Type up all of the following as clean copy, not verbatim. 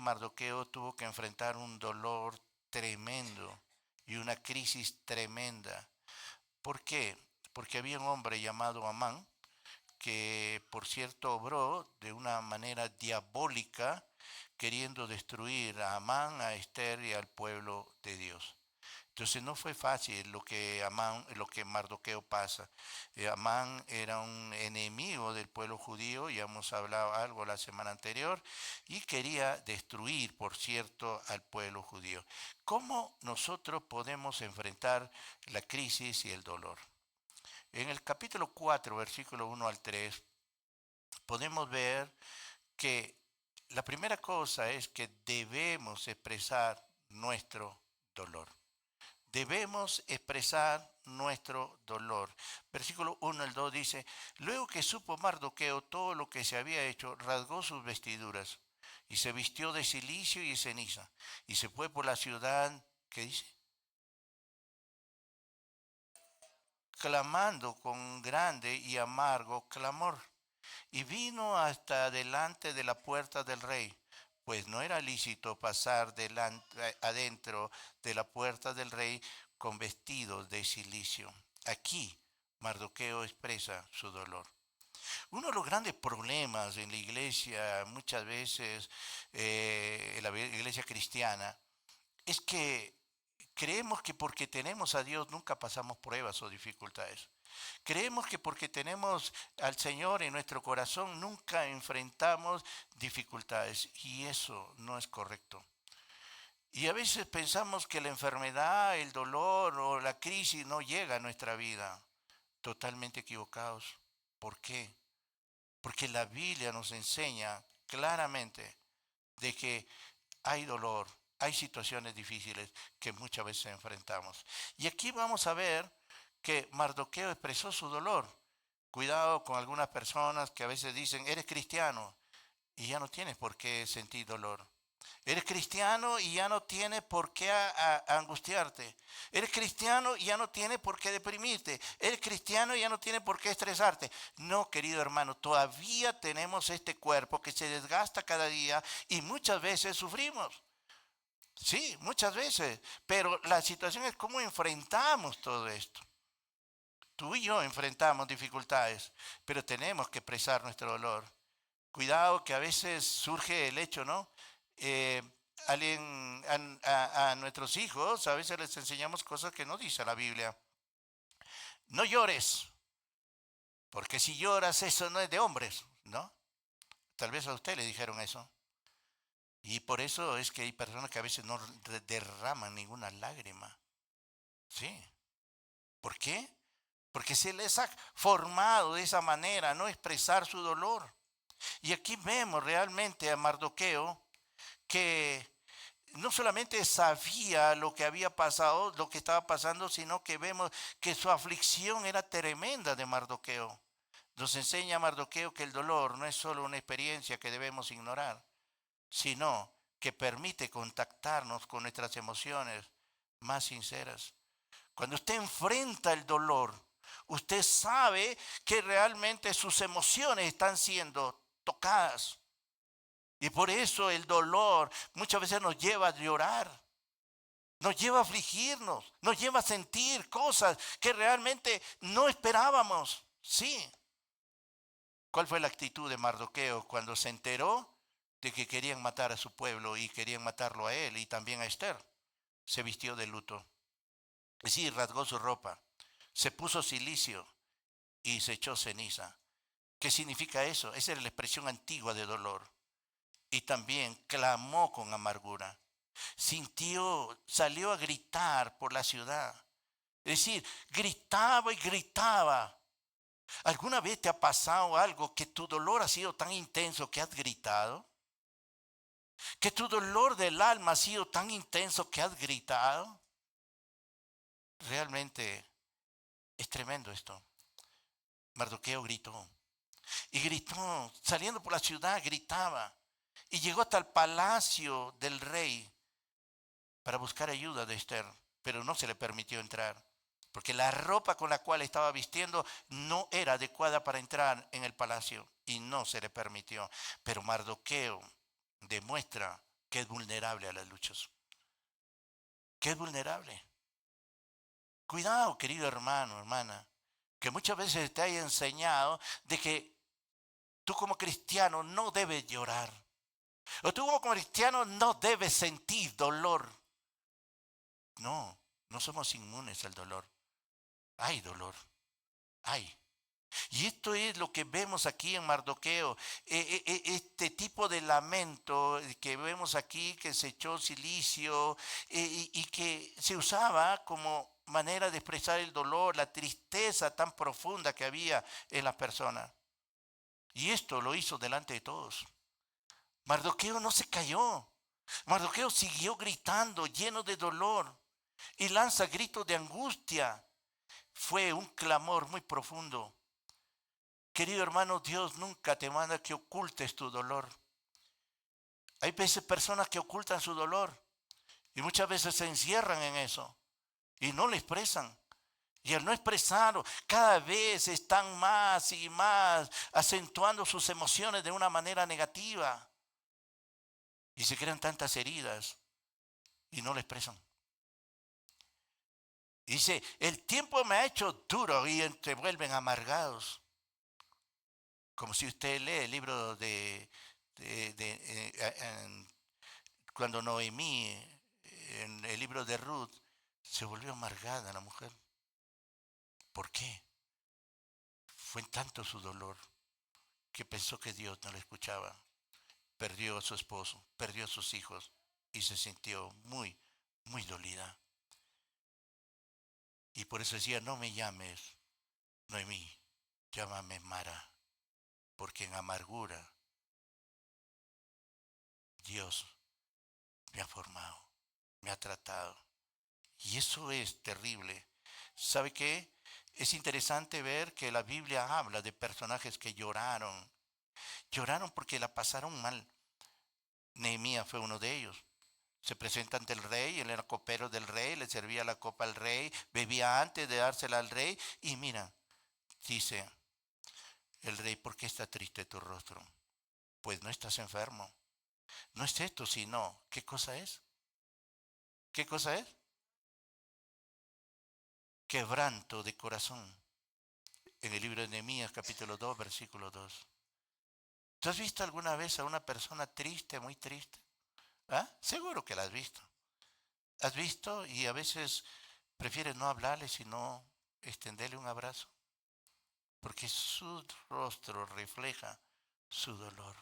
Mardoqueo tuvo que enfrentar un dolor tremendo y una crisis tremenda. ¿Por qué? Porque había un hombre llamado Amán que, por cierto, obró de una manera diabólica, queriendo destruir a Amán, a Esther y al pueblo de Dios. Entonces no fue fácil lo que Mardoqueo pasa. Amán era un enemigo del pueblo judío, ya hemos hablado algo la semana anterior, y quería destruir, por cierto, al pueblo judío. ¿Cómo nosotros podemos enfrentar la crisis y el dolor? En el capítulo 4, versículo 1 al 3, podemos ver que la primera cosa es que debemos expresar nuestro dolor. Debemos expresar nuestro dolor. Versículo 1 al 2 dice, luego que supo Mardoqueo todo lo que se había hecho, rasgó sus vestiduras y se vistió de cilicio y de ceniza y se fue por la ciudad, ¿qué dice? Clamando con grande y amargo clamor. Y vino hasta delante de la puerta del rey, pues no era lícito pasar adentro de la puerta del rey con vestidos de cilicio. Aquí Mardoqueo expresa su dolor. Uno de los grandes problemas en la iglesia, muchas veces en la iglesia cristiana, es que creemos que porque tenemos a Dios nunca pasamos pruebas o dificultades. Creemos que porque tenemos al Señor en nuestro corazón nunca enfrentamos dificultades y eso no es correcto. Y a veces pensamos que la enfermedad, el dolor o la crisis no llega a nuestra vida. Totalmente equivocados. ¿Por qué? Porque la Biblia nos enseña claramente de que hay dolor, hay situaciones difíciles que muchas veces enfrentamos. Y aquí vamos a ver que Mardoqueo expresó su dolor. Cuidado con algunas personas que a veces dicen, eres cristiano y ya no tienes por qué sentir dolor. Eres cristiano y ya no tienes por qué angustiarte. Eres cristiano y ya no tienes por qué deprimirte. Eres cristiano y ya no tienes por qué estresarte. No, querido hermano, todavía tenemos este cuerpo que se desgasta cada día y muchas veces sufrimos. Sí, muchas veces. Pero la situación es cómo enfrentamos todo esto. Tú y yo enfrentamos dificultades, pero tenemos que expresar nuestro dolor. Cuidado que a veces surge el hecho, ¿no? Eh, a nuestros hijos a veces les enseñamos cosas que no dice la Biblia. No llores, porque si lloras eso no es de hombres, ¿no? Tal vez a usted le dijeron eso. Y por eso es que hay personas que a veces no derraman ninguna lágrima. Sí. ¿Por qué? Porque se les ha formado de esa manera, no expresar su dolor. Y aquí vemos realmente a Mardoqueo que no solamente sabía lo que había pasado, lo que estaba pasando, sino que vemos que su aflicción era tremenda de Mardoqueo. Nos enseña Mardoqueo que el dolor no es solo una experiencia que debemos ignorar, sino que permite contactarnos con nuestras emociones más sinceras. Cuando usted enfrenta el dolor, usted sabe que realmente sus emociones están siendo tocadas. Y por eso el dolor muchas veces nos lleva a llorar, nos lleva a afligirnos, nos lleva a sentir cosas que realmente no esperábamos. Sí. ¿Cuál fue la actitud de Mardoqueo cuando se enteró de que querían matar a su pueblo y querían matarlo a él y también a Esther? Se vistió de luto. Es decir, rasgó su ropa, se puso cilicio y se echó ceniza. ¿Qué significa eso? Esa era la expresión antigua de dolor. Y también clamó con amargura. Sintió, salió a gritar por la ciudad. Es decir, gritaba y gritaba. ¿Alguna vez te ha pasado algo que tu dolor ha sido tan intenso que has gritado? ¿Que tu dolor del alma ha sido tan intenso que has gritado? Realmente es tremendo esto. Mardoqueo gritó. Y gritó, saliendo por la ciudad, gritaba. Y llegó hasta el palacio del rey para buscar ayuda de Esther, pero no se le permitió entrar, porque la ropa con la cual estaba vistiendo no era adecuada para entrar en el palacio y no se le permitió. Pero Mardoqueo demuestra que es vulnerable a las luchas, que es vulnerable. Cuidado, querido hermano, hermana, que muchas veces te haya enseñado de que tú como cristiano no debes llorar. O tú como cristiano no debes sentir dolor. No, no somos inmunes al dolor. Hay dolor, hay. Y esto es lo que vemos aquí en Mardoqueo, este tipo de lamento que vemos aquí, que se echó silicio y que se usaba como manera de expresar el dolor, la tristeza tan profunda que había en las personas. Y esto lo hizo delante de todos. Mardoqueo no se cayó. Mardoqueo siguió gritando, lleno de dolor, y lanza gritos de angustia. Fue un clamor muy profundo. Querido hermano, Dios nunca te manda que ocultes tu dolor. Hay veces personas que ocultan su dolor y muchas veces se encierran en eso y no lo expresan. Y al no expresarlo, cada vez están más y más acentuando sus emociones de una manera negativa. Y se crean tantas heridas y no lo expresan. Dice, el tiempo me ha hecho duro y se vuelven amargados. Como si usted lee el libro cuando Noemí, en el libro de Ruth, se volvió amargada la mujer. ¿Por qué? Fue tanto su dolor que pensó que Dios no la escuchaba. Perdió a su esposo, perdió a sus hijos y se sintió muy, muy dolida. Y por eso decía, no me llames Noemí, llámame Mara, porque en amargura Dios me ha formado, me ha tratado. Y eso es terrible. ¿Sabe qué? Es interesante ver que la Biblia habla de personajes que lloraron. Lloraron porque la pasaron mal. Nehemías fue uno de ellos. Se presenta ante el rey, él era copero del rey, le servía la copa al rey, bebía antes de dársela al rey. Y mira, dice el rey, ¿por qué está triste tu rostro? Pues no estás enfermo. No es esto, sino, ¿qué cosa es? ¿Qué cosa es? Quebranto de corazón. En el libro de Nehemías, capítulo 2, versículo 2. ¿Tú has visto alguna vez a una persona triste, muy triste? ¿Ah? Seguro que la has visto. ¿Has visto? Y a veces prefieres no hablarle, sino extenderle un abrazo. Porque su rostro refleja su dolor.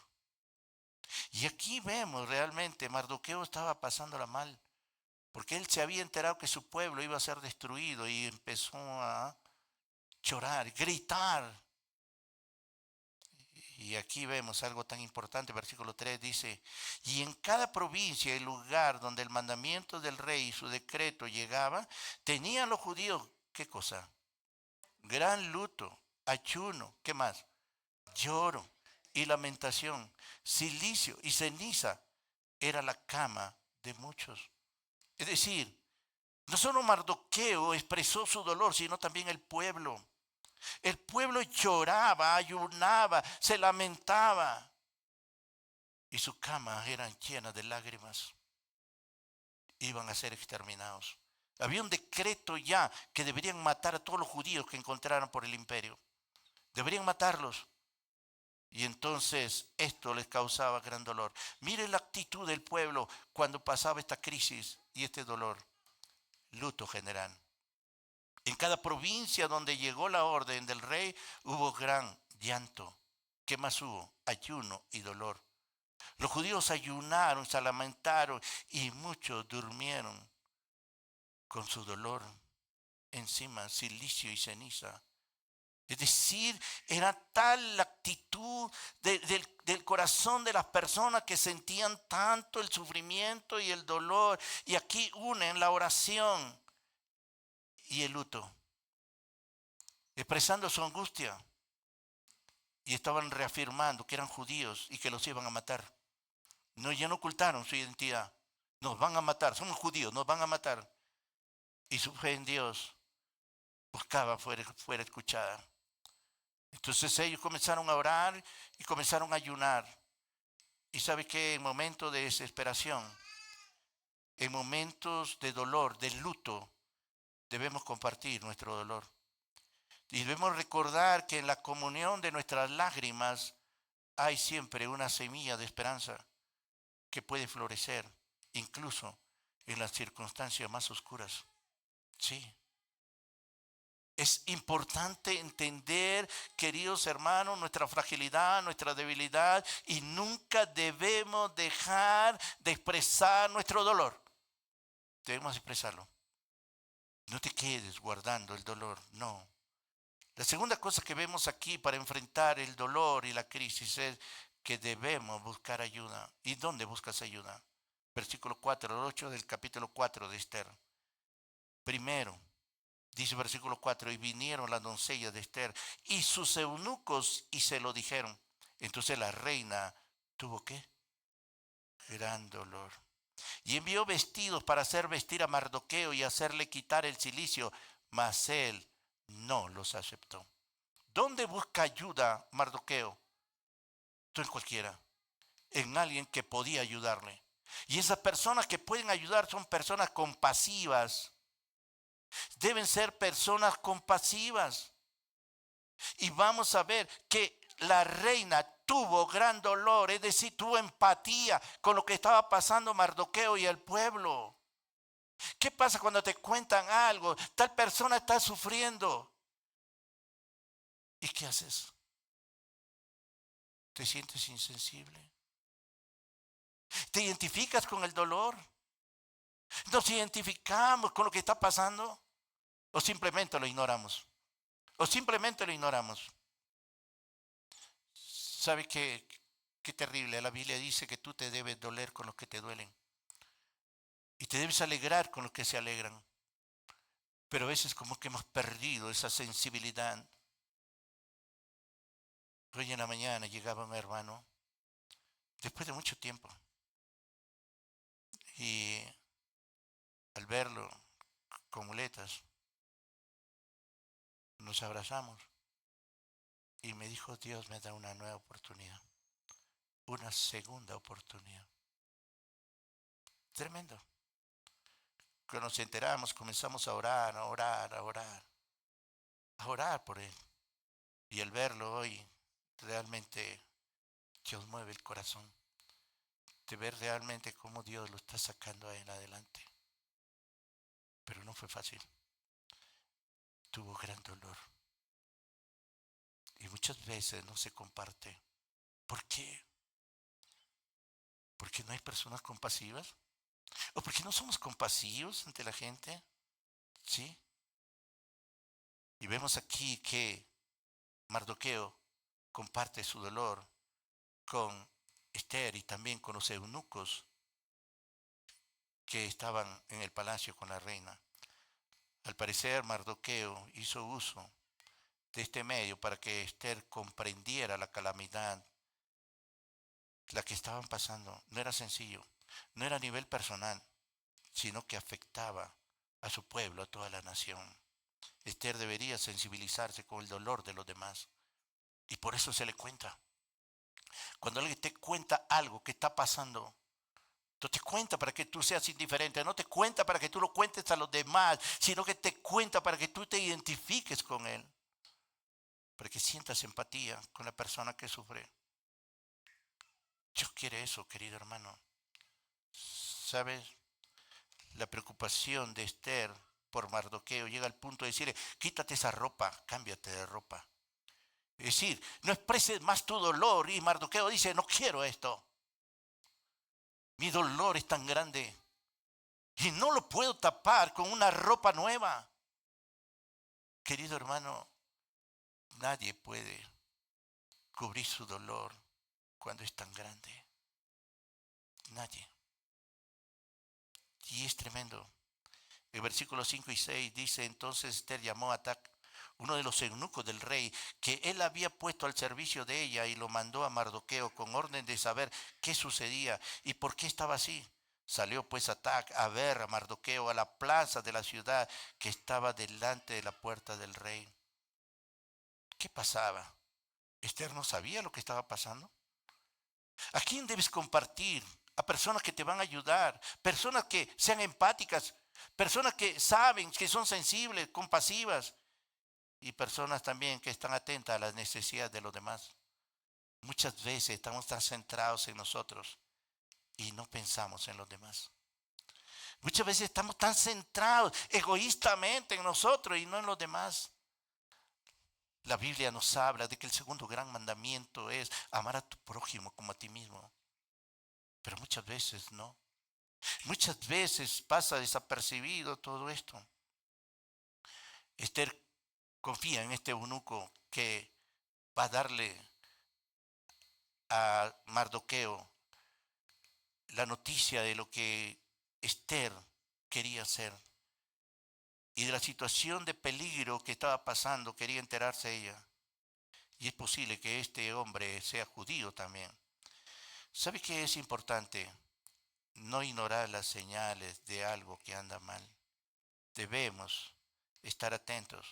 Y aquí vemos realmente, Mardoqueo estaba pasándola mal. Porque él se había enterado que su pueblo iba a ser destruido y empezó a llorar, gritar. Y aquí vemos algo tan importante, versículo 3 dice, y en cada provincia y lugar donde el mandamiento del rey y su decreto llegaba, tenían los judíos, ¿qué cosa? Gran luto, ayuno, ¿qué más? Lloro y lamentación, silicio y ceniza era la cama de muchos. Es decir, no solo Mardoqueo expresó su dolor, sino también el pueblo. El pueblo lloraba, ayunaba, se lamentaba. Y sus camas eran llenas de lágrimas. Iban a ser exterminados. Había un decreto ya que deberían matar a todos los judíos que encontraran por el imperio. Deberían matarlos. Y entonces esto les causaba gran dolor. Miren la actitud del pueblo cuando pasaba esta crisis y este dolor. Luto general. En cada provincia donde llegó la orden del rey hubo gran llanto. ¿Qué más hubo? Ayuno y dolor. Los judíos ayunaron, se lamentaron y muchos durmieron con su dolor encima, silicio y ceniza. Es decir, era tal la actitud del corazón de las personas que sentían tanto el sufrimiento y el dolor. Y aquí unen la oración y el luto, expresando su angustia. Y estaban reafirmando que eran judíos y que los iban a matar. No, ya no ocultaron su identidad. Nos van a matar, somos judíos, nos van a matar. Y su fe en Dios buscaba fuera escuchada. Entonces ellos comenzaron a orar y comenzaron a ayunar. Y sabe que en momentos de desesperación, en momentos de dolor, de luto, debemos compartir nuestro dolor. Y debemos recordar que en la comunión de nuestras lágrimas hay siempre una semilla de esperanza que puede florecer, incluso en las circunstancias más oscuras. Sí. Es importante entender, queridos hermanos, nuestra fragilidad, nuestra debilidad, y nunca debemos dejar de expresar nuestro dolor. Debemos expresarlo. No te quedes guardando el dolor, no. La segunda cosa que vemos aquí para enfrentar el dolor y la crisis es que debemos buscar ayuda. ¿Y dónde buscas ayuda? Versículo 4, el 8 del capítulo 4 de Esther. Primero, dice versículo 4, y vinieron las doncellas de Esther y sus eunucos y se lo dijeron. Entonces la reina tuvo ¿qué? Gran dolor. Y envió vestidos para hacer vestir a Mardoqueo y hacerle quitar el cilicio, mas él no los aceptó. ¿Dónde busca ayuda Mardoqueo? Tú en cualquiera, en alguien que podía ayudarle. Y esas personas que pueden ayudar son personas compasivas. Deben ser personas compasivas. Y vamos a ver que la reina tuvo gran dolor, es decir, tuvo empatía con lo que estaba pasando Mardoqueo y el pueblo. ¿Qué pasa cuando te cuentan algo? Tal persona está sufriendo. ¿Y qué haces? ¿Te sientes insensible? ¿Te identificas con el dolor? ¿Nos identificamos con lo que está pasando? ¿O simplemente lo ignoramos? ¿O simplemente lo ignoramos? ¿Sabe qué terrible? La Biblia dice que tú te debes doler con los que te duelen. Y te debes alegrar con los que se alegran. Pero a veces como que hemos perdido esa sensibilidad. Hoy en la mañana llegaba un hermano, después de mucho tiempo. Y al verlo con muletas, nos abrazamos. Y me dijo, Dios me da una nueva oportunidad. Una segunda oportunidad. Tremendo. Cuando nos enteramos, comenzamos a orar, a orar, a orar. A orar por él. Y al verlo hoy, realmente Dios mueve el corazón. De ver realmente cómo Dios lo está sacando a él adelante. Pero no fue fácil. Tuvo gran dolor. Y muchas veces no se comparte. ¿Por qué? ¿Porque no hay personas compasivas? ¿O porque no somos compasivos ante la gente? ¿Sí? Y vemos aquí que Mardoqueo comparte su dolor con Esther y también con los eunucos que estaban en el palacio con la reina. Al parecer, Mardoqueo hizo uso de este medio para que Esther comprendiera la calamidad, la que estaban pasando. No era sencillo, no era a nivel personal, sino que afectaba a su pueblo, a toda la nación. Esther debería sensibilizarse con el dolor de los demás y por eso se le cuenta. Cuando alguien te cuenta algo que está pasando, no te cuenta para que tú seas indiferente, no te cuenta para que tú lo cuentes a los demás, sino que te cuenta para que tú te identifiques con él, para que sientas empatía con la persona que sufre. Dios quiere eso, querido hermano. ¿Sabes? La preocupación de Esther por Mardoqueo llega al punto de decirle, quítate esa ropa, cámbiate de ropa. Es decir, no expreses más tu dolor. Y Mardoqueo dice, no quiero esto. Mi dolor es tan grande y no lo puedo tapar con una ropa nueva. Querido hermano, nadie puede cubrir su dolor cuando es tan grande. Nadie. Y es tremendo. El versículo 5 y 6 dice, entonces Esther llamó a Atac, uno de los eunucos del rey, que él había puesto al servicio de ella, y lo mandó a Mardoqueo con orden de saber qué sucedía y por qué estaba así. Salió pues Atac a ver a Mardoqueo a la plaza de la ciudad que estaba delante de la puerta del rey. ¿Qué pasaba? ¿Esther no sabía lo que estaba pasando? ¿A quién debes compartir? A personas que te van a ayudar, personas que sean empáticas, personas que saben, que son sensibles, compasivas y personas también que están atentas a las necesidades de los demás. Muchas veces estamos tan centrados en nosotros y no pensamos en los demás. Muchas veces estamos tan centrados egoístamente en nosotros y no en los demás. La Biblia nos habla de que el segundo gran mandamiento es amar a tu prójimo como a ti mismo. Pero muchas veces no. Muchas veces pasa desapercibido todo esto. Esther confía en este eunuco que va a darle a Mardoqueo la noticia de lo que Esther quería hacer y de la situación de peligro que estaba pasando, quería enterarse ella. Y es posible que este hombre sea judío también. ¿Sabe qué es importante? No ignorar las señales de algo que anda mal. Debemos estar atentos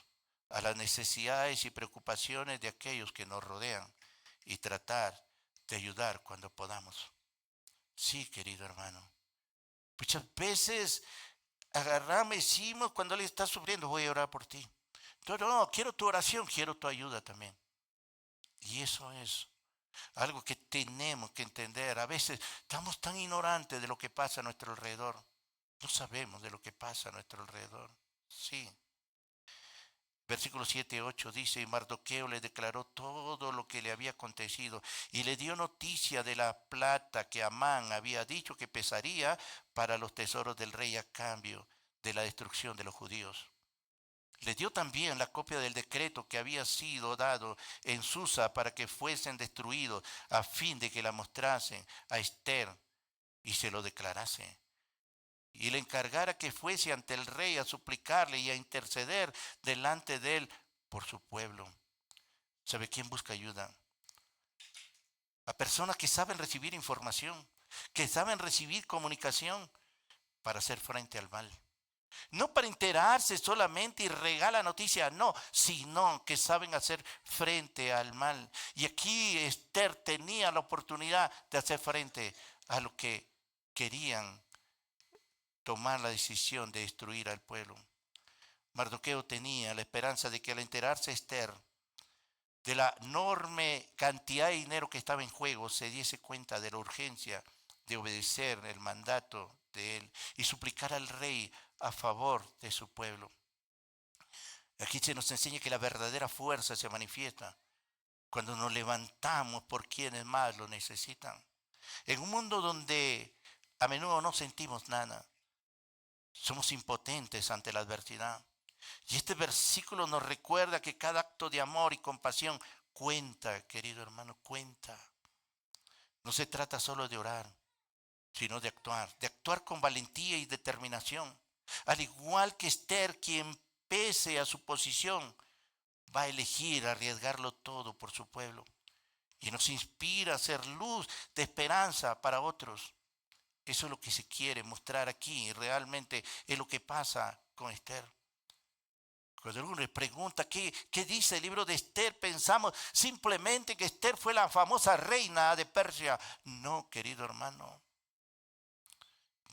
a las necesidades y preocupaciones de aquellos que nos rodean y tratar de ayudar cuando podamos. Sí, querido hermano. Muchas veces agarramos y decimos cuando él está sufriendo, voy a orar por ti. No, quiero tu oración, quiero tu ayuda también. Y eso es algo que tenemos que entender. A veces estamos tan ignorantes de lo que pasa a nuestro alrededor. No sabemos de lo que pasa a nuestro alrededor. Sí. Versículo 7 y 8 dice, y Mardoqueo le declaró todo lo que le había acontecido y le dio noticia de la plata que Amán había dicho que pesaría para los tesoros del rey a cambio de la destrucción de los judíos. Le dio también la copia del decreto que había sido dado en Susa para que fuesen destruidos a fin de que la mostrasen a Esther y se lo declarase. Y le encargara que fuese ante el rey a suplicarle y a interceder delante de él por su pueblo. ¿Sabe quién busca ayuda? A personas que saben recibir información, que saben recibir comunicación para hacer frente al mal. No para enterarse solamente y regalar noticias, no, sino que saben hacer frente al mal. Y aquí Esther tenía la oportunidad de hacer frente a lo que querían tomar la decisión de destruir al pueblo. Mardoqueo tenía la esperanza de que al enterarse Esther de la enorme cantidad de dinero que estaba en juego, se diese cuenta de la urgencia de obedecer el mandato de él y suplicar al rey a favor de su pueblo. Aquí se nos enseña que la verdadera fuerza se manifiesta cuando nos levantamos por quienes más lo necesitan. En un mundo donde a menudo no sentimos nada, somos impotentes ante la adversidad. Y este versículo nos recuerda que cada acto de amor y compasión cuenta, querido hermano, cuenta. No se trata solo de orar, sino de actuar con valentía y determinación. Al igual que Esther, quien pese a su posición, va a elegir arriesgarlo todo por su pueblo. Y nos inspira a ser luz de esperanza para otros. Eso es lo que se quiere mostrar aquí. Y realmente es lo que pasa con Esther. Cuando uno le pregunta qué dice el libro de Esther, pensamos simplemente que Esther fue la famosa reina de Persia. No, querido hermano.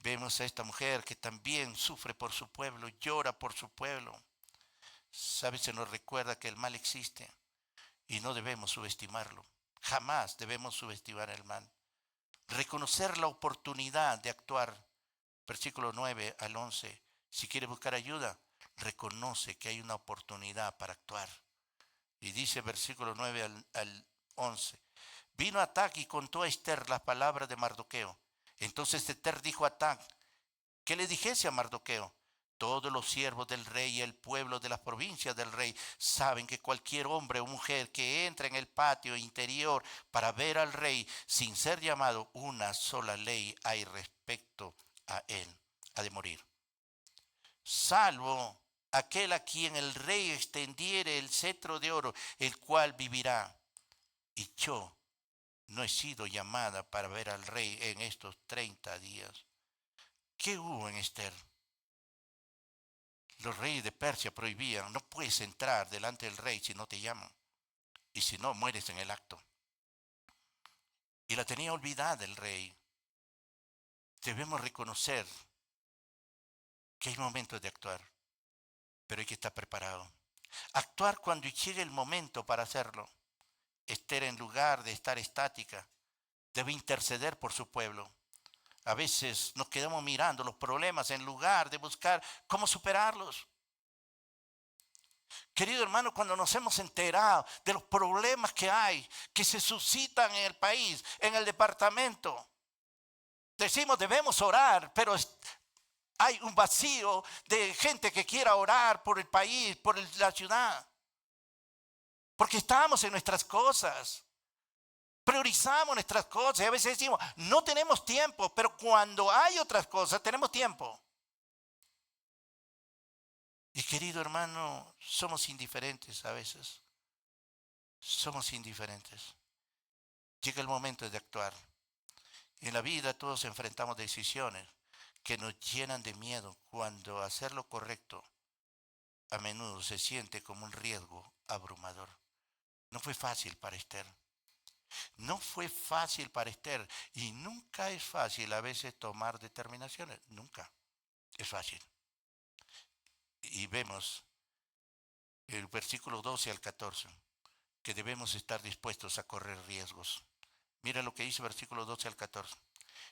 Vemos a esta mujer que también sufre por su pueblo, llora por su pueblo. ¿Sabe? Se nos recuerda que el mal existe y no debemos subestimarlo. Jamás debemos subestimar el mal. Reconocer la oportunidad de actuar. Versículo 9 al 11. Si quiere buscar ayuda, reconoce que hay una oportunidad para actuar. Y dice versículo 9 al 11. Vino Atac y contó a Esther las palabras de Mardoqueo. Entonces Esther dijo a Atac que le dijese a Mardoqueo: todos los siervos del rey y el pueblo de las provincias del rey saben que cualquier hombre o mujer que entra en el patio interior para ver al rey sin ser llamado, una sola ley hay respecto a él: ha de morir. Salvo aquel a quien el rey extendiere el cetro de oro, el cual vivirá. Y yo no he sido llamada para ver al rey en estos 30 días. ¿Qué hubo en Esther? Los reyes de Persia prohibían: no puedes entrar delante del rey si no te llaman. Y si no, mueres en el acto. y la tenía olvidada el rey. Debemos reconocer que hay momentos de actuar, pero hay que estar preparado. Actuar cuando llegue el momento para hacerlo. Esther, en lugar de estar estática, debe interceder por su pueblo. A veces nos quedamos mirando los problemas en lugar de buscar cómo superarlos. Querido hermano, cuando nos hemos enterado de los problemas que hay, que se suscitan en el país, en el departamento, decimos debemos orar, pero hay un vacío de gente que quiera orar por el país, por la ciudad. Porque estamos en nuestras cosas. Priorizamos nuestras cosas y a veces decimos, no tenemos tiempo, pero cuando hay otras cosas tenemos tiempo. Y querido hermano, somos indiferentes a veces. Somos indiferentes. Llega el momento de actuar. En la vida todos enfrentamos decisiones que nos llenan de miedo cuando hacer lo correcto a menudo se siente como un riesgo abrumador. No fue fácil para Esther. No fue fácil para Esther y nunca es fácil a veces tomar determinaciones. Nunca es fácil. Y vemos el versículo 12 al 14 que debemos estar dispuestos a correr riesgos. Mira lo que dice el versículo 12 al 14.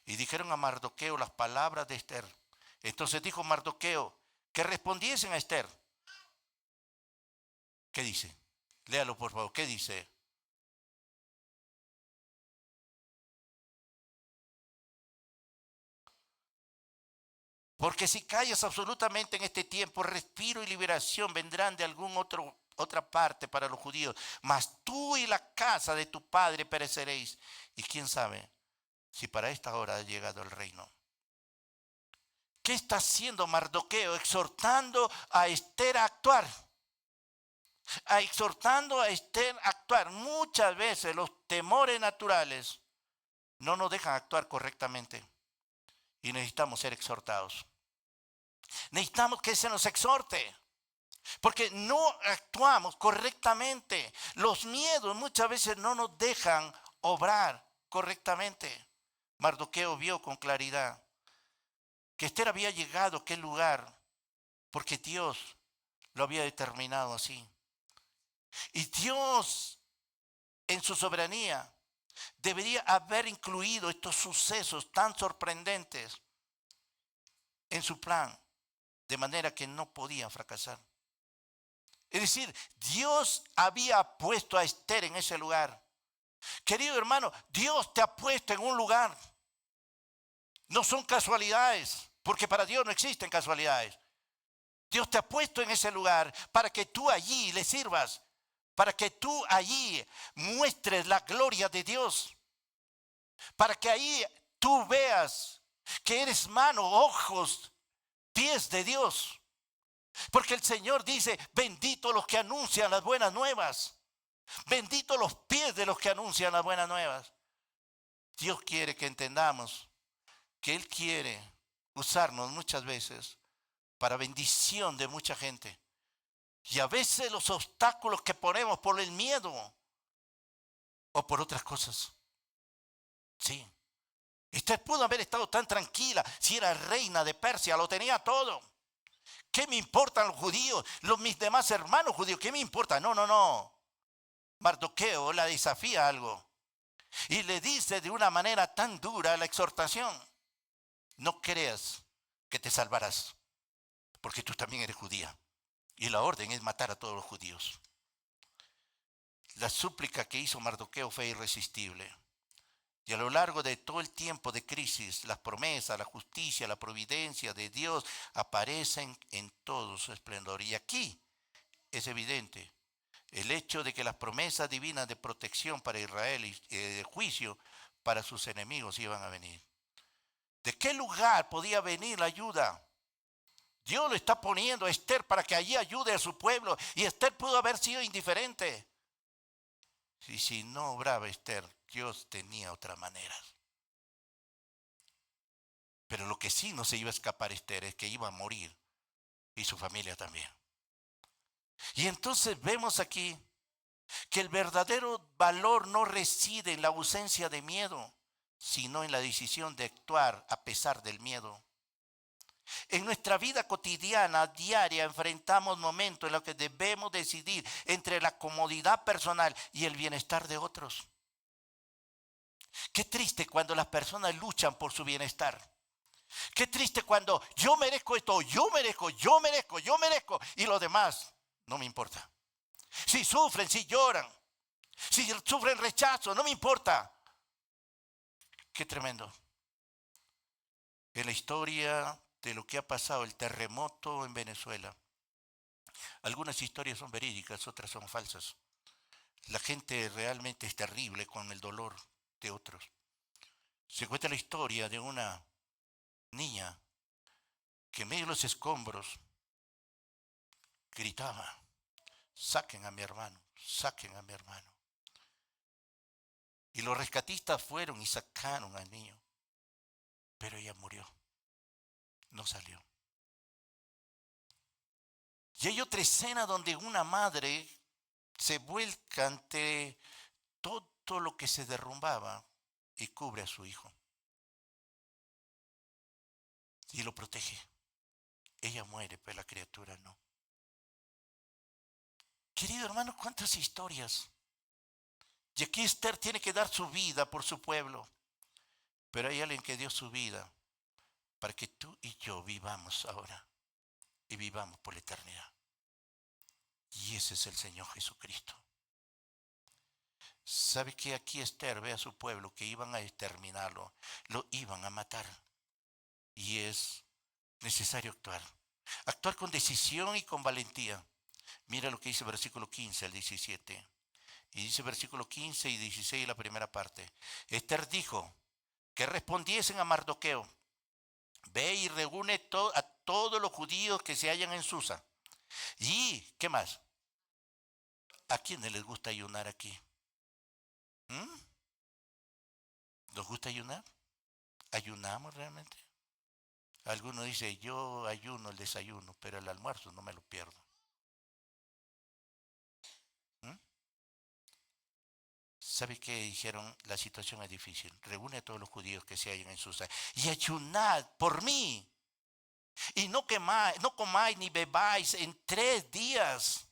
Y dijeron a Mardoqueo las palabras de Esther. Entonces dijo Mardoqueo que respondiesen a Esther. ¿Qué dice? Léalo por favor. ¿Qué dice? Porque si callas absolutamente en este tiempo, respiro y liberación vendrán de otra parte para los judíos. Mas tú y la casa de tu padre pereceréis. Y quién sabe si para esta hora ha llegado el reino. ¿Qué está haciendo Mardoqueo? Exhortando a Esther a actuar. Exhortando a Esther a actuar. Muchas veces los temores naturales no nos dejan actuar correctamente. Y necesitamos ser exhortados. Necesitamos que se nos exhorte. Porque no actuamos correctamente. Los miedos muchas veces no nos dejan obrar correctamente. Mardoqueo vio con claridad que Esther había llegado a aquel lugar porque Dios lo había determinado así. Y Dios, en su soberanía, debería haber incluido estos sucesos tan sorprendentes en su plan, de manera que no podían fracasar. Es decir, Dios había puesto a Esther en ese lugar. Querido hermano, Dios te ha puesto en un lugar. No son casualidades, porque para Dios no existen casualidades. Dios te ha puesto en ese lugar para que tú allí le sirvas, para que tú allí muestres la gloria de Dios, para que ahí tú veas que eres mano, ojos, pies de Dios. Porque el Señor dice, bendito los que anuncian las buenas nuevas. Bendito los pies de los que anuncian las buenas nuevas. Dios quiere que entendamos que Él quiere usarnos muchas veces para bendición de mucha gente. Y a veces los obstáculos que ponemos por el miedo o por otras cosas. Sí. Esther pudo haber estado tan tranquila si era reina de Persia, lo tenía todo. ¿Qué me importan los judíos? Mis demás hermanos judíos, ¿qué me importa? No. Mardoqueo la desafía algo y le dice de una manera tan dura la exhortación. No creas que te salvarás, porque tú también eres judía. Y la orden es matar a todos los judíos. La súplica que hizo Mardoqueo fue irresistible. Y a lo largo de todo el tiempo de crisis, las promesas, la justicia, la providencia de Dios aparecen en todo su esplendor. Y aquí es evidente el hecho de que las promesas divinas de protección para Israel y de juicio para sus enemigos iban a venir. ¿De qué lugar podía venir la ayuda? Dios lo está poniendo a Esther para que allí ayude a su pueblo. Y Esther pudo haber sido indiferente. Y si no obraba Esther, Dios tenía otra manera. Pero lo que sí no se iba a escapar Esther es que iba a morir. Y su familia también. Y entonces vemos aquí Que el verdadero valor no reside en la ausencia de miedo, sino en la decisión de actuar a pesar del miedo. En nuestra vida cotidiana, diaria, enfrentamos momentos en los que debemos decidir entre la comodidad personal y el bienestar de otros. Qué triste cuando las personas luchan por su bienestar. Qué triste cuando yo merezco esto, yo merezco, yo merezco, yo merezco, y lo demás no me importa. Si sufren, si lloran, si sufren rechazo, no me importa. Qué tremendo. En la historia de lo que ha pasado, el terremoto en Venezuela, algunas historias son verídicas, otras son falsas. La gente realmente es terrible con el dolor de otros. Se cuenta la historia de una niña que en medio de los escombros gritaba: saquen a mi hermano, saquen a mi hermano. Y los rescatistas fueron y sacaron al niño, pero ella murió, no salió. Y hay otra escena donde una madre se vuelca ante todo lo que se derrumbaba y cubre a su hijo y lo protege. Ella muere, pero la criatura no. Querido hermano, ¿cuántas historias? Y aquí Esther tiene que dar su vida por su pueblo, pero hay alguien que dio su vida para que tú y yo vivamos ahora y vivamos por la eternidad. Y ese es el Señor Jesucristo. ¿Sabe que aquí Esther ve a su pueblo que iban a exterminarlo, lo iban a matar? Y es necesario actuar. Actuar con decisión y con valentía. Mira lo que dice versículo 15 al 17. Y dice versículo 15 y 16 la primera parte. Esther dijo que respondiesen a Mardoqueo: ve y reúne a todos los judíos que se hallan en Susa. Y, ¿qué más? ¿A quiénes les gusta ayunar aquí? ¿Mm? ¿Nos gusta ayunar? ¿Ayunamos realmente? Algunos dicen: yo ayuno el desayuno, pero el almuerzo no me lo pierdo. ¿Mm? ¿Sabe qué dijeron? La situación es difícil. Reúne a todos los judíos que se hallan en Susa y ayunad por mí. Y no comáis ni bebáis en 3 días.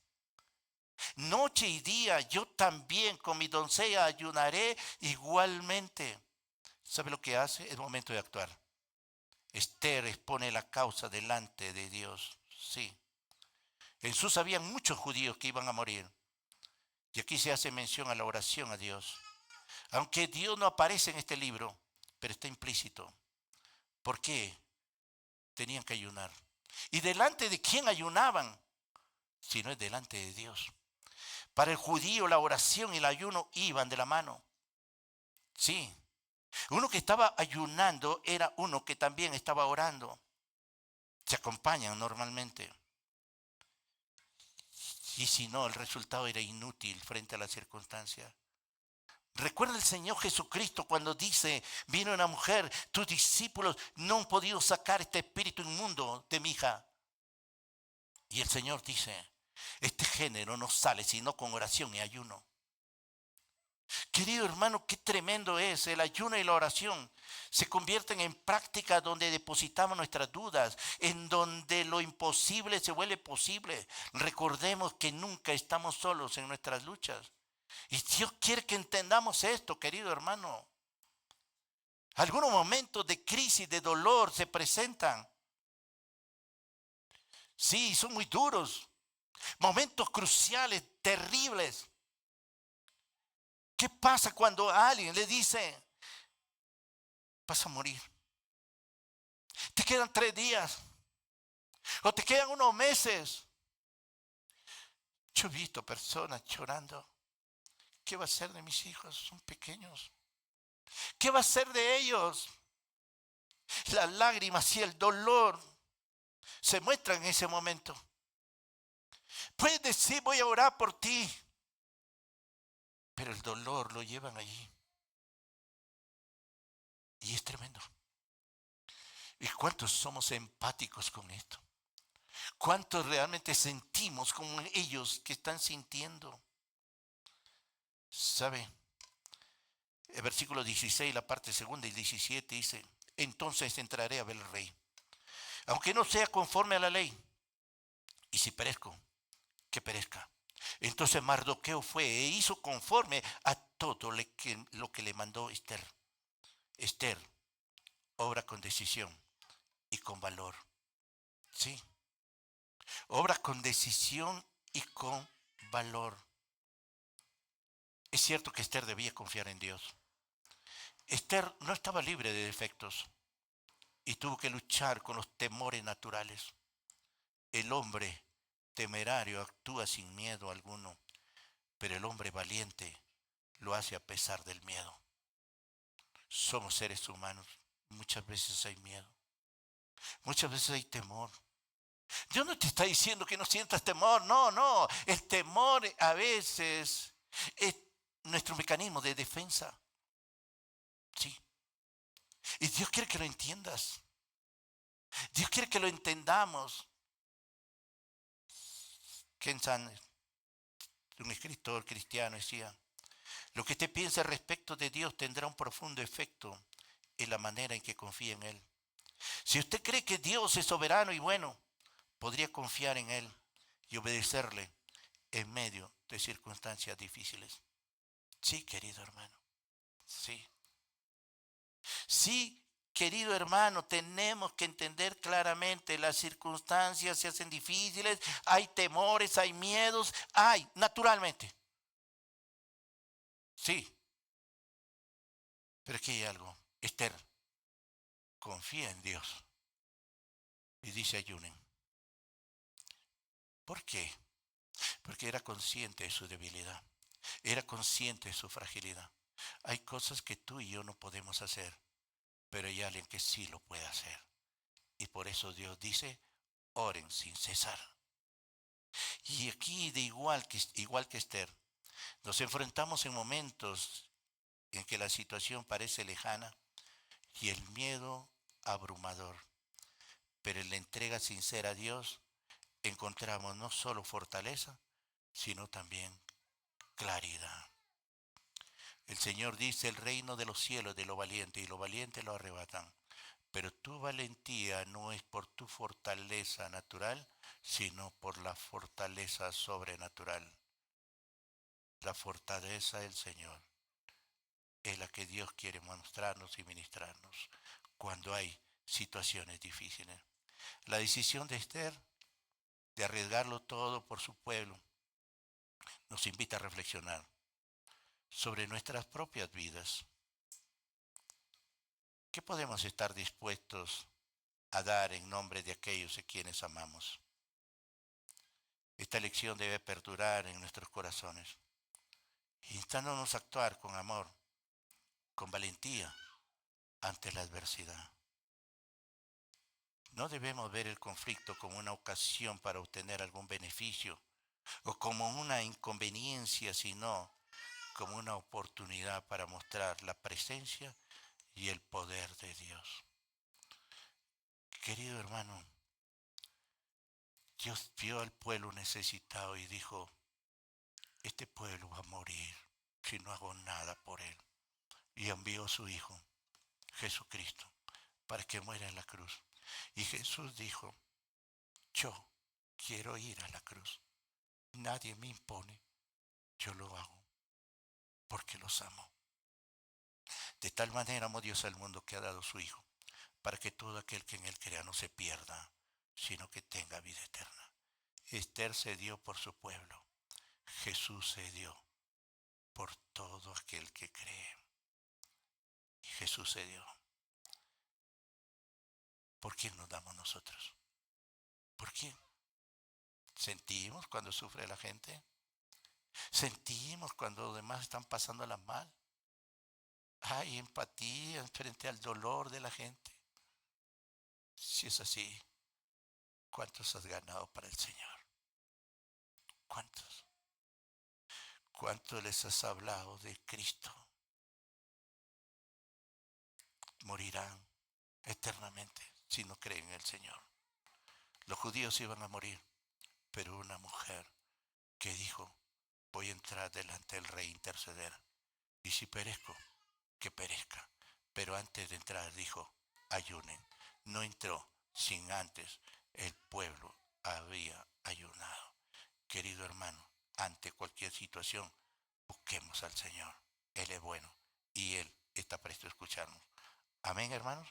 Noche y día, yo también con mi doncella ayunaré igualmente. ¿Sabe lo que hace? Es momento de actuar. Esther expone la causa delante de Dios. Sí. En Susa había muchos judíos que iban a morir. Y aquí se hace mención a la oración a Dios. Aunque Dios no aparece en este libro, pero está implícito. ¿Por qué? Tenían que ayunar. ¿Y delante de quién ayunaban? Si no es delante de Dios. Para el judío la oración y el ayuno iban de la mano. Sí. Uno que estaba ayunando era uno que también estaba orando. Se acompañan normalmente. Y si no, el resultado era inútil frente a la circunstancia. Recuerda el Señor Jesucristo cuando dice: vino una mujer, tus discípulos no han podido sacar este espíritu inmundo de mi hija. Y el Señor dice: este género no sale sino con oración y ayuno. Querido hermano, qué tremendo es el ayuno y la oración. Se convierten en prácticas donde depositamos nuestras dudas, en donde lo imposible se vuelve posible. Recordemos que nunca estamos solos en nuestras luchas. Y Dios quiere que entendamos esto, querido hermano. Algunos momentos de crisis, de dolor se presentan. Sí, son muy duros. Momentos cruciales, terribles. ¿Qué pasa cuando alguien le dice: vas a morir? Te quedan 3 días. O te quedan unos meses. Yo he visto personas llorando. ¿Qué va a ser de mis hijos? Son pequeños. ¿Qué va a ser de ellos? Las lágrimas y el dolor se muestran en ese momento. Puedes decir: voy a orar por ti. Pero el dolor lo llevan allí. Y es tremendo. ¿Y cuántos somos empáticos con esto? ¿Cuántos realmente sentimos como ellos que están sintiendo? ¿Sabe? El versículo 16, la parte segunda y 17 dice, entonces entraré a ver al rey, aunque no sea conforme a la ley, y si perezco, que perezca. Entonces Mardoqueo fue e hizo conforme a todo lo que le mandó Esther. Esther obra con decisión y con valor. Sí, obra con decisión y con valor. Es cierto que Esther debía confiar en Dios. Esther no estaba libre de defectos y tuvo que luchar con los temores naturales. El hombre temerario actúa sin miedo alguno, pero el hombre valiente lo hace a pesar del miedo. Somos seres humanos. Muchas veces hay miedo. Muchas veces hay temor. Dios no te está diciendo que no sientas temor. No, no. El temor a veces es nuestro mecanismo de defensa. Sí. Y Dios quiere que lo entiendas. Dios quiere que lo entendamos. Ken Sanders, un escritor cristiano, decía, lo que usted piense respecto de Dios tendrá un profundo efecto en la manera en que confía en Él. Si usted cree que Dios es soberano y bueno, podría confiar en Él y obedecerle en medio de circunstancias difíciles. Sí, querido hermano. Sí. Sí, querido hermano, tenemos que entender claramente, las circunstancias se hacen difíciles, hay temores, hay miedos, hay, naturalmente. Sí, pero aquí hay algo. Esther confía en Dios y dice ayunen. ¿Por qué? Porque era consciente de su debilidad, era consciente de su fragilidad. Hay cosas que tú y yo no podemos hacer, pero hay alguien que sí lo puede hacer. Y por eso Dios dice, oren sin cesar. Y aquí, igual que Esther, nos enfrentamos en momentos en que la situación parece lejana y el miedo abrumador. Pero en la entrega sincera a Dios encontramos no solo fortaleza, sino también claridad. El Señor dice, el reino de los cielos de lo valiente y lo valiente lo arrebatan. Pero tu valentía no es por tu fortaleza natural, sino por la fortaleza sobrenatural. La fortaleza del Señor es la que Dios quiere mostrarnos y ministrarnos cuando hay situaciones difíciles. La decisión de Esther de arriesgarlo todo por su pueblo nos invita a reflexionar sobre nuestras propias vidas. ¿Qué podemos estar dispuestos a dar en nombre de aquellos a quienes amamos? Esta lección debe perdurar en nuestros corazones, instándonos a actuar con amor, con valentía ante la adversidad. No debemos ver el conflicto como una ocasión para obtener algún beneficio o como una inconveniencia, sino como una oportunidad para mostrar la presencia y el poder de Dios. Querido hermano, Dios vio al pueblo necesitado y dijo, este pueblo va a morir si no hago nada por él. Y envió a su Hijo, Jesucristo, para que muera en la cruz. Y Jesús dijo, yo quiero ir a la cruz. Nadie me impone, yo lo hago porque los amo. De tal manera amó Dios al mundo que ha dado su Hijo, para que todo aquel que en él crea no se pierda, sino que tenga vida eterna. Esther se dio por su pueblo. Jesús se dio por todo aquel que cree. Y Jesús se dio. ¿Por quién nos damos nosotros? ¿Por quién? ¿Sentimos cuando sufre la gente? ¿Sentimos cuando los demás están pasándola mal? ¿Hay empatía frente al dolor de la gente? Si es así, ¿cuántos has ganado para el Señor? ¿Cuántos? ¿Cuántos les has hablado de Cristo? Morirán eternamente si no creen en el Señor. Los judíos iban a morir, pero una mujer que dijo, voy a entrar delante del Rey a interceder. Y si perezco, que perezca. Pero antes de entrar dijo, ayunen. No entró sin antes el pueblo había ayunado. Querido hermano, ante cualquier situación, busquemos al Señor. Él es bueno y Él está presto a escucharnos. Amén, hermanos.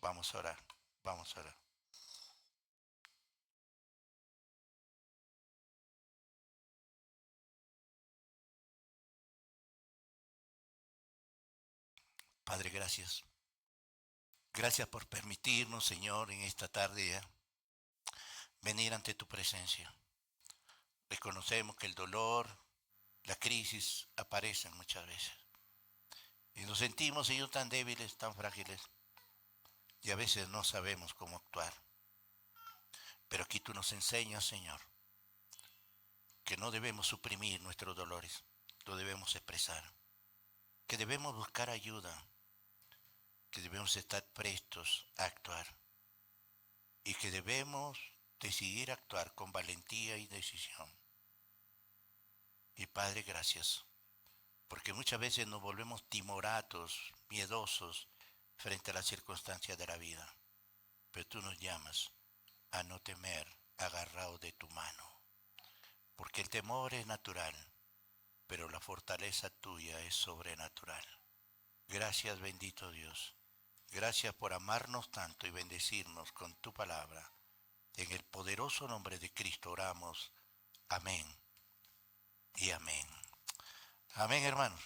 Vamos a orar, vamos a orar. Padre, gracias. Gracias por permitirnos, Señor, en esta tarde ya, venir ante tu presencia. Reconocemos que el dolor, la crisis aparecen muchas veces. Y nos sentimos, Señor, tan débiles, tan frágiles. Y a veces no sabemos cómo actuar. Pero aquí tú nos enseñas, Señor, que no debemos suprimir nuestros dolores, lo debemos expresar. Que debemos buscar ayuda, que debemos estar prestos a actuar. Y que debemos decidir actuar con valentía y decisión. Y Padre, gracias, porque muchas veces nos volvemos timoratos, miedosos frente a las circunstancias de la vida. Pero tú nos llamas a no temer, agarrado de tu mano. Porque el temor es natural, pero la fortaleza tuya es sobrenatural. Gracias, bendito Dios. Gracias por amarnos tanto y bendecirnos con tu palabra. En el poderoso nombre de Cristo oramos. Amén y amén. Amén, hermanos.